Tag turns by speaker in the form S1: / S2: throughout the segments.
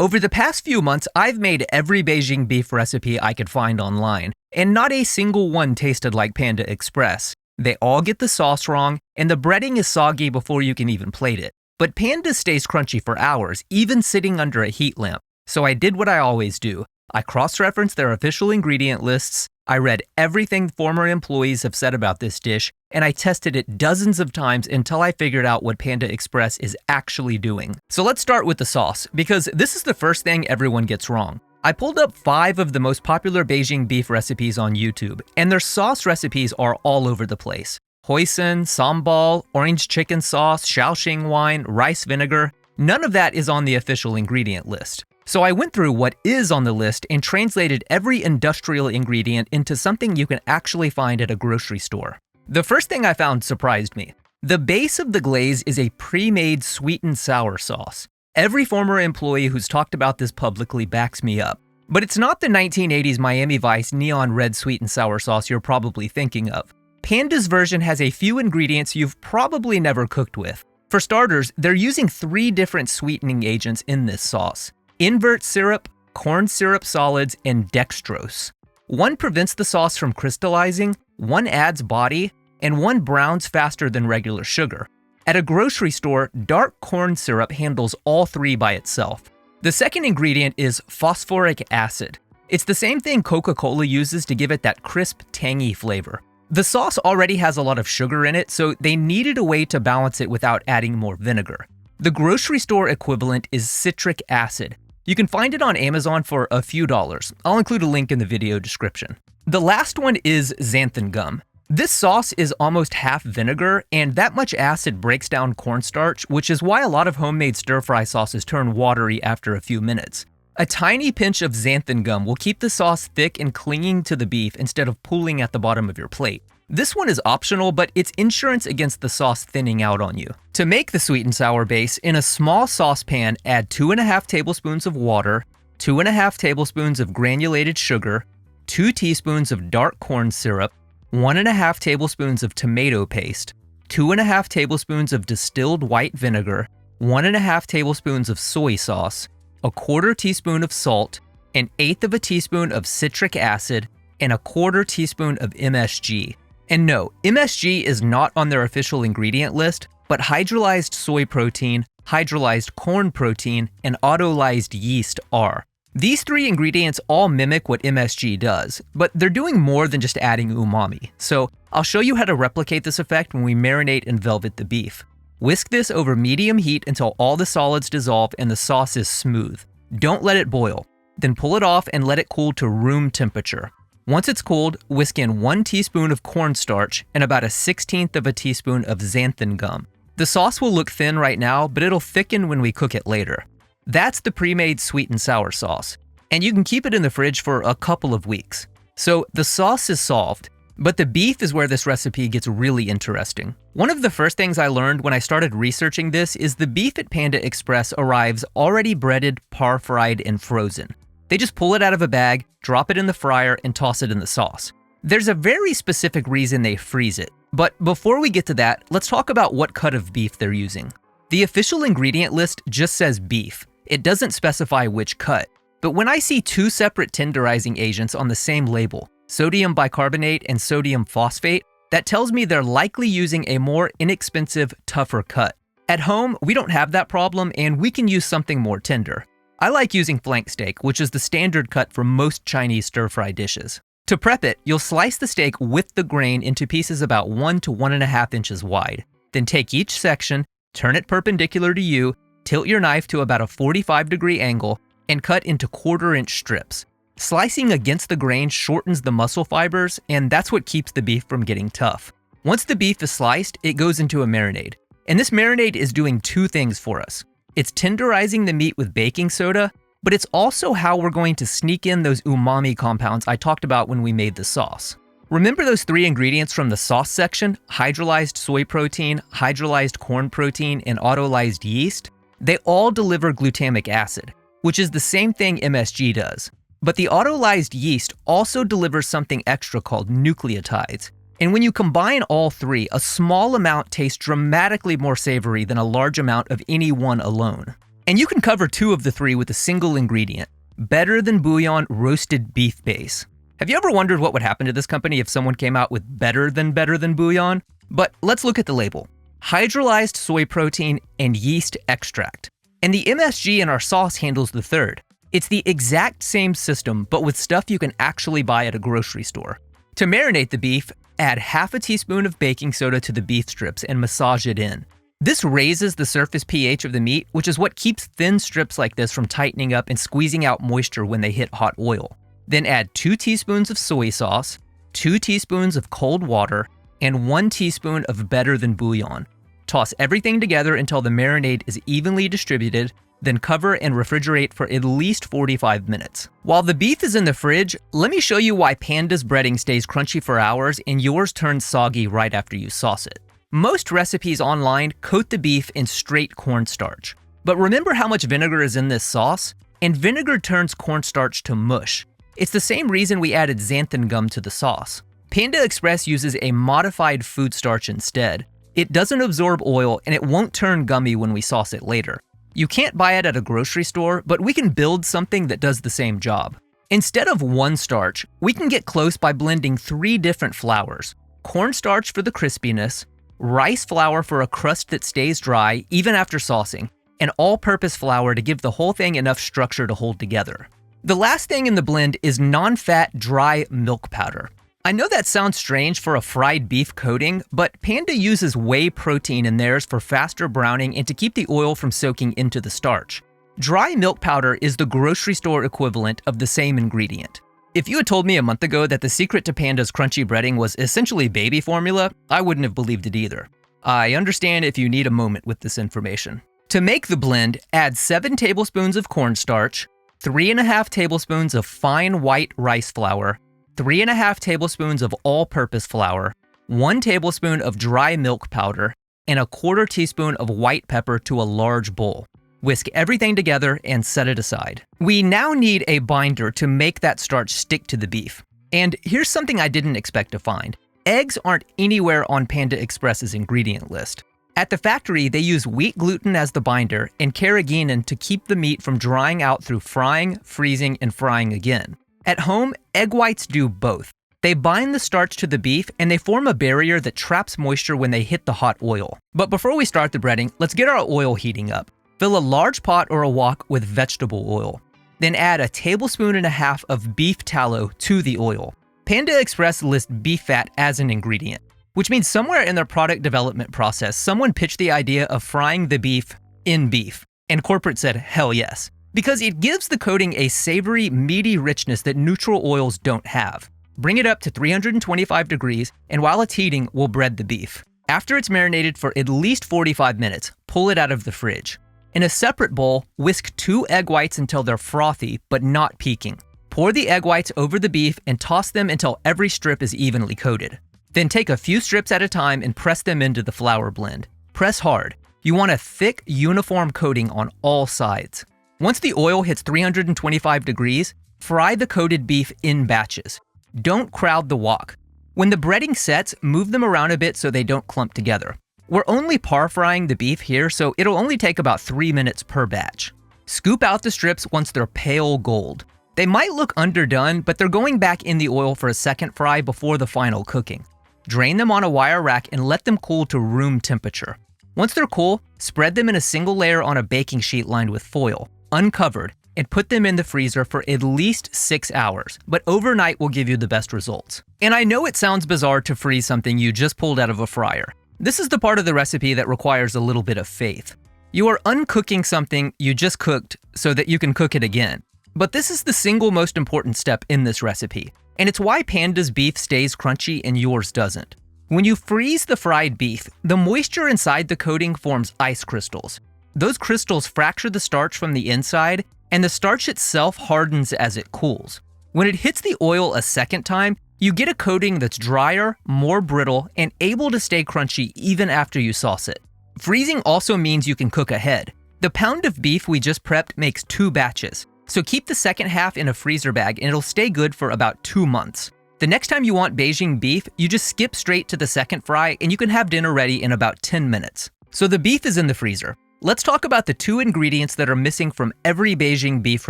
S1: Over the past few months, I've made every Beijing beef recipe I could find online, and not a single one tasted like Panda Express. They all get the sauce wrong, and the breading is soggy before you can even plate it. But Panda stays crunchy for hours, even sitting under a heat lamp. So I did what I always do. I cross-referenced their official ingredient lists, I read everything former employees have said about this dish, and I tested it dozens of times until I figured out what Panda Express is actually doing. So let's start with the sauce, because this is the first thing everyone gets wrong. I pulled up 5 of the most popular Beijing beef recipes on YouTube, and their sauce recipes are all over the place. Hoisin, sambal, orange chicken sauce, Shaoxing wine, rice vinegar, none of that is on the official ingredient list. So I went through what is on the list and translated every industrial ingredient into something you can actually find at a grocery store. The first thing I found surprised me. The base of the glaze is a pre-made sweet and sour sauce. Every former employee who's talked about this publicly backs me up. But it's not the 1980s Miami Vice neon red sweet and sour sauce you're probably thinking of. Panda's version has a few ingredients you've probably never cooked with. For starters, they're using 3 different sweetening agents in this sauce: invert syrup, corn syrup solids, and dextrose. One prevents the sauce from crystallizing, one adds body, and one browns faster than regular sugar. At a grocery store, dark corn syrup handles all 3 by itself. The second ingredient is phosphoric acid. It's the same thing Coca-Cola uses to give it that crisp, tangy flavor. The sauce already has a lot of sugar in it, so they needed a way to balance it without adding more vinegar. The grocery store equivalent is citric acid. You can find it on Amazon for a few dollars. I'll include a link in the video description. The last one is xanthan gum. This sauce is almost half vinegar, and that much acid breaks down cornstarch, which is why a lot of homemade stir-fry sauces turn watery after a few minutes. A tiny pinch of xanthan gum will keep the sauce thick and clinging to the beef instead of pooling at the bottom of your plate. This one is optional, but it's insurance against the sauce thinning out on you. To make the sweet and sour base, in a small saucepan, add 2.5 tablespoons of water, 2.5 tablespoons of granulated sugar, 2 teaspoons of dark corn syrup, 1.5 tablespoons of tomato paste, 2.5 tablespoons of distilled white vinegar, 1.5 tablespoons of soy sauce, 1/4 teaspoon of salt, 1/8 teaspoon of citric acid, and 1/4 teaspoon of MSG. And no, MSG is not on their official ingredient list, but hydrolyzed soy protein, hydrolyzed corn protein, and autolyzed yeast are. These 3 ingredients all mimic what MSG does, but they're doing more than just adding umami. So I'll show you how to replicate this effect when we marinate and velvet the beef. Whisk this over medium heat until all the solids dissolve and the sauce is smooth. Don't let it boil. Then pull it off and let it cool to room temperature. Once it's cooled, whisk in 1 teaspoon of cornstarch and about 1/16 teaspoon of xanthan gum. The sauce will look thin right now, but it'll thicken when we cook it later. That's the pre-made sweet and sour sauce, and you can keep it in the fridge for a couple of weeks. So the sauce is solved, but the beef is where this recipe gets really interesting. One of the first things I learned when I started researching this is the beef at Panda Express arrives already breaded, par-fried, and frozen. They just pull it out of a bag, drop it in the fryer, and toss it in the sauce. There's a very specific reason they freeze it, but before we get to that, let's talk about what cut of beef they're using. The official ingredient list just says beef. It doesn't specify which cut, but when I see 2 separate tenderizing agents on the same label, sodium bicarbonate and sodium phosphate, that tells me they're likely using a more inexpensive, tougher cut. At home, we don't have that problem, and we can use something more tender. I like using flank steak, which is the standard cut for most Chinese stir-fry dishes. To prep it, you'll slice the steak with the grain into pieces about 1 to 1.5 inches wide. Then take each section, turn it perpendicular to you, tilt your knife to about a 45-degree angle, and cut into 1/4-inch strips. Slicing against the grain shortens the muscle fibers, and that's what keeps the beef from getting tough. Once the beef is sliced, it goes into a marinade. And this marinade is doing 2 things for us. It's tenderizing the meat with baking soda, but it's also how we're going to sneak in those umami compounds I talked about when we made the sauce. Remember those 3 ingredients from the sauce section? Hydrolyzed soy protein, hydrolyzed corn protein, and autolyzed yeast? They all deliver glutamic acid, which is the same thing MSG does. But the autolyzed yeast also delivers something extra called nucleotides. And when you combine all 3, a small amount tastes dramatically more savory than a large amount of any one alone. And you can cover 2 of the 3 with a single ingredient, Better Than Bouillon roasted beef base. Have you ever wondered what would happen to this company if someone came out with Better Than Bouillon? But let's look at the label. Hydrolyzed soy protein and yeast extract. And the MSG in our sauce handles the third. It's the exact same system, but with stuff you can actually buy at a grocery store. To marinate the beef, add half a teaspoon of baking soda to the beef strips and massage it in. This raises the surface pH of the meat, which is what keeps thin strips like this from tightening up and squeezing out moisture when they hit hot oil. Then add 2 teaspoons of soy sauce, 2 teaspoons of cold water, and 1 teaspoon of Better Than Bouillon. Toss everything together until the marinade is evenly distributed, then cover and refrigerate for at least 45 minutes. While the beef is in the fridge, let me show you why Panda's breading stays crunchy for hours and yours turns soggy right after you sauce it. Most recipes online coat the beef in straight cornstarch. But remember how much vinegar is in this sauce? And vinegar turns cornstarch to mush. It's the same reason we added xanthan gum to the sauce. Panda Express uses a modified food starch instead. It doesn't absorb oil and it won't turn gummy when we sauce it later. You can't buy it at a grocery store, but we can build something that does the same job. Instead of one starch, we can get close by blending 3 different flours. Cornstarch for the crispiness, rice flour for a crust that stays dry even after saucing, and all-purpose flour to give the whole thing enough structure to hold together. The last thing in the blend is non-fat dry milk powder. I know that sounds strange for a fried beef coating, but Panda uses whey protein in theirs for faster browning and to keep the oil from soaking into the starch. Dry milk powder is the grocery store equivalent of the same ingredient. If you had told me a month ago that the secret to Panda's crunchy breading was essentially baby formula, I wouldn't have believed it either. I understand if you need a moment with this information. To make the blend, add 7 tablespoons of cornstarch, 3.5 tablespoons of fine white rice flour, 3.5 tablespoons of all-purpose flour, 1 tablespoon of dry milk powder, and 1/4 teaspoon of white pepper to a large bowl. Whisk everything together and set it aside. We now need a binder to make that starch stick to the beef. And here's something I didn't expect to find. Eggs aren't anywhere on Panda Express's ingredient list. At the factory, they use wheat gluten as the binder and carrageenan to keep the meat from drying out through frying, freezing, and frying again. At home, egg whites do both. They bind the starch to the beef and they form a barrier that traps moisture when they hit the hot oil. But before we start the breading, let's get our oil heating up. Fill a large pot or a wok with vegetable oil. Then add 1.5 tablespoons of beef tallow to the oil. Panda Express lists beef fat as an ingredient, which means somewhere in their product development process, someone pitched the idea of frying the beef in beef, and corporate said, hell yes. Because it gives the coating a savory, meaty richness that neutral oils don't have. Bring it up to 325 degrees, and while it's heating, we'll bread the beef. After it's marinated for at least 45 minutes, pull it out of the fridge. In a separate bowl, whisk 2 egg whites until they're frothy, but not peaking. Pour the egg whites over the beef and toss them until every strip is evenly coated. Then take a few strips at a time and press them into the flour blend. Press hard. You want a thick, uniform coating on all sides. Once the oil hits 325 degrees, fry the coated beef in batches. Don't crowd the wok. When the breading sets, move them around a bit so they don't clump together. We're only par frying the beef here, so it'll only take about 3 minutes per batch. Scoop out the strips once they're pale gold. They might look underdone, but they're going back in the oil for a second fry before the final cooking. Drain them on a wire rack and let them cool to room temperature. Once they're cool, spread them in a single layer on a baking sheet lined with foil, uncovered, and put them in the freezer for at least 6 hours, but overnight will give you the best results. And I know it sounds bizarre to freeze something you just pulled out of a fryer. This is the part of the recipe that requires a little bit of faith. You are uncooking something you just cooked so that you can cook it again. But this is the single most important step in this recipe, and it's why Panda's beef stays crunchy and yours doesn't. When you freeze the fried beef, the moisture inside the coating forms ice crystals. Those crystals fracture the starch from the inside, and the starch itself hardens as it cools. When it hits the oil a second time, you get a coating that's drier, more brittle, and able to stay crunchy even after you sauce it. Freezing also means you can cook ahead. The pound of beef we just prepped makes 2 batches, so keep the second half in a freezer bag and it'll stay good for about 2 months. The next time you want Beijing beef, you just skip straight to the second fry and you can have dinner ready in about 10 minutes. So the beef is in the freezer. Let's talk about the two ingredients that are missing from every Beijing beef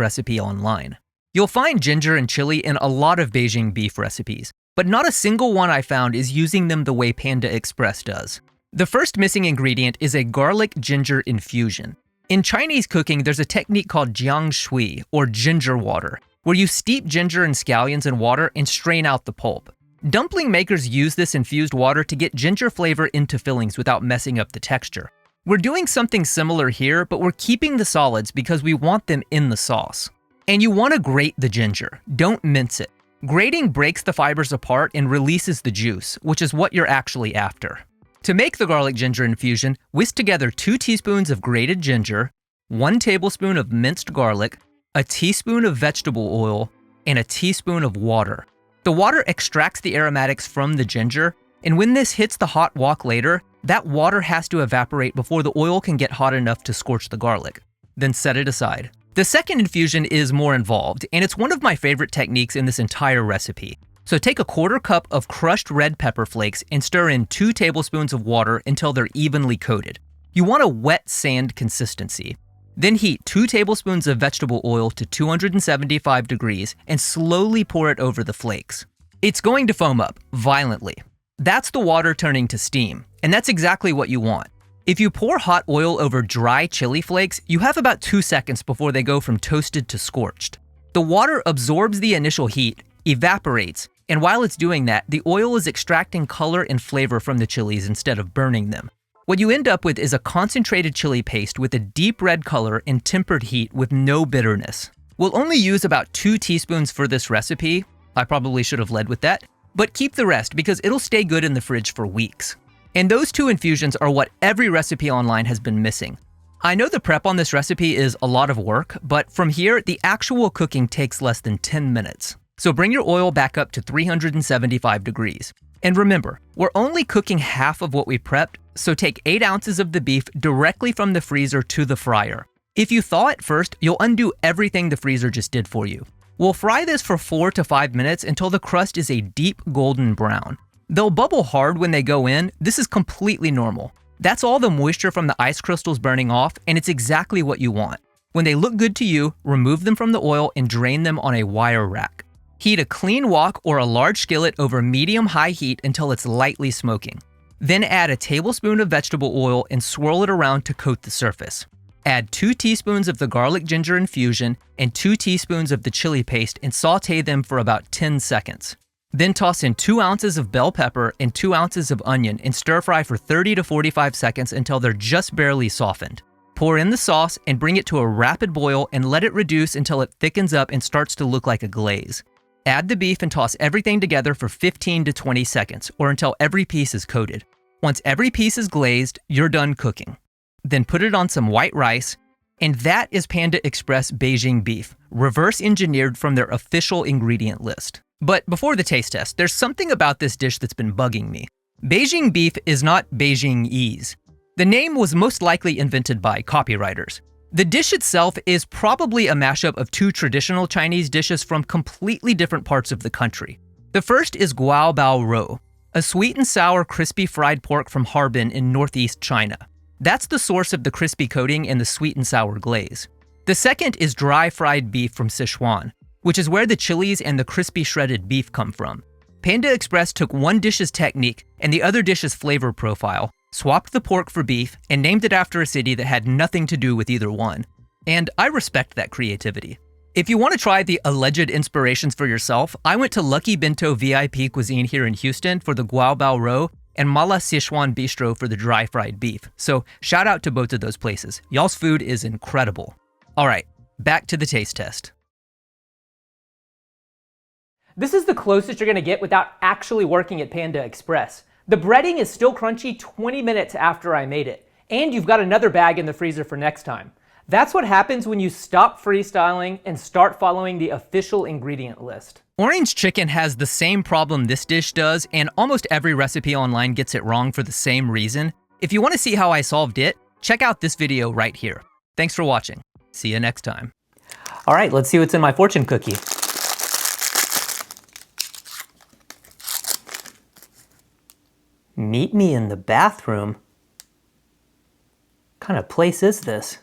S1: recipe online. You'll find ginger and chili in a lot of Beijing beef recipes, but not a single one I found is using them the way Panda Express does. The first missing ingredient is a garlic ginger infusion. In Chinese cooking, there's a technique called jiang shui, or ginger water, where you steep ginger and scallions in water and strain out the pulp. Dumpling makers use this infused water to get ginger flavor into fillings without messing up the texture. We're doing something similar here, but we're keeping the solids because we want them in the sauce. And you want to grate the ginger, don't mince it. Grating breaks the fibers apart and releases the juice, which is what you're actually after. To make the garlic ginger infusion, whisk together 2 teaspoons of grated ginger, 1 tablespoon of minced garlic, a teaspoon of vegetable oil, and a teaspoon of water. The water extracts the aromatics from the ginger, and when this hits the hot wok later, that water has to evaporate before the oil can get hot enough to scorch the garlic. Then set it aside. The second infusion is more involved, and it's one of my favorite techniques in this entire recipe. So take a 1/4 cup of crushed red pepper flakes and stir in 2 tablespoons of water until they're evenly coated. You want a wet sand consistency. Then heat 2 tablespoons of vegetable oil to 275 degrees and slowly pour it over the flakes. It's going to foam up violently. That's the water turning to steam, and that's exactly what you want. If you pour hot oil over dry chili flakes, you have about 2 seconds before they go from toasted to scorched. The water absorbs the initial heat, evaporates, and while it's doing that, the oil is extracting color and flavor from the chilies instead of burning them. What you end up with is a concentrated chili paste with a deep red color and tempered heat with no bitterness. We'll only use about 2 teaspoons for this recipe. I probably should have led with that, but keep the rest because it'll stay good in the fridge for weeks. And those 2 infusions are what every recipe online has been missing. I know the prep on this recipe is a lot of work, but from here, the actual cooking takes less than 10 minutes. So bring your oil back up to 375 degrees. And remember, we're only cooking half of what we prepped, so take 8 ounces of the beef directly from the freezer to the fryer. If you thaw it first, you'll undo everything the freezer just did for you. We'll fry this for 4 to 5 minutes until the crust is a deep golden brown. They'll bubble hard when they go in. This is completely normal. That's all the moisture from the ice crystals burning off, and it's exactly what you want. When they look good to you, remove them from the oil and drain them on a wire rack. Heat a clean wok or a large skillet over medium-high heat until it's lightly smoking. Then add a tablespoon of vegetable oil and swirl it around to coat the surface. Add 2 teaspoons of the garlic ginger infusion and 2 teaspoons of the chili paste and saute them for about 10 seconds. Then toss in 2 ounces of bell pepper and 2 ounces of onion and stir fry for 30 to 45 seconds until they're just barely softened. Pour in the sauce and bring it to a rapid boil and let it reduce until it thickens up and starts to look like a glaze. Add the beef and toss everything together for 15 to 20 seconds or until every piece is coated. Once every piece is glazed, you're done cooking. Then put it on some white rice, and that is Panda Express Beijing Beef, reverse engineered from their official ingredient list. But before the taste test, there's something about this dish that's been bugging me. Beijing beef is not Beijingese. The name was most likely invented by copywriters. The dish itself is probably a mashup of 2 traditional Chinese dishes from completely different parts of the country. The first is guao bao rou, a sweet and sour crispy fried pork from Harbin in northeast China. That's the source of the crispy coating and the sweet and sour glaze. The second is dry fried beef from Sichuan, which is where the chilies and the crispy shredded beef come from. Panda Express took one dish's technique and the other dish's flavor profile, swapped the pork for beef, and named it after a city that had nothing to do with either one. And I respect that creativity. If you want to try the alleged inspirations for yourself, I went to Lucky Bento VIP Cuisine here in Houston for the guao bao rou and Mala Sichuan Bistro for the dry fried beef. So shout out to both of those places. Y'all's food is incredible. All right, back to the taste test. This is the closest you're going to get without actually working at Panda Express. The breading is still crunchy 20 minutes after I made it, and you've got another bag in the freezer for next time. That's what happens when you stop freestyling and start following the official ingredient list. Orange chicken has the same problem this dish does, and almost every recipe online gets it wrong for the same reason. If you want to see how I solved it, check out this video right here. Thanks for watching. See you next time. All right, let's see what's in my fortune cookie. Meet me in the bathroom. kind of place is this?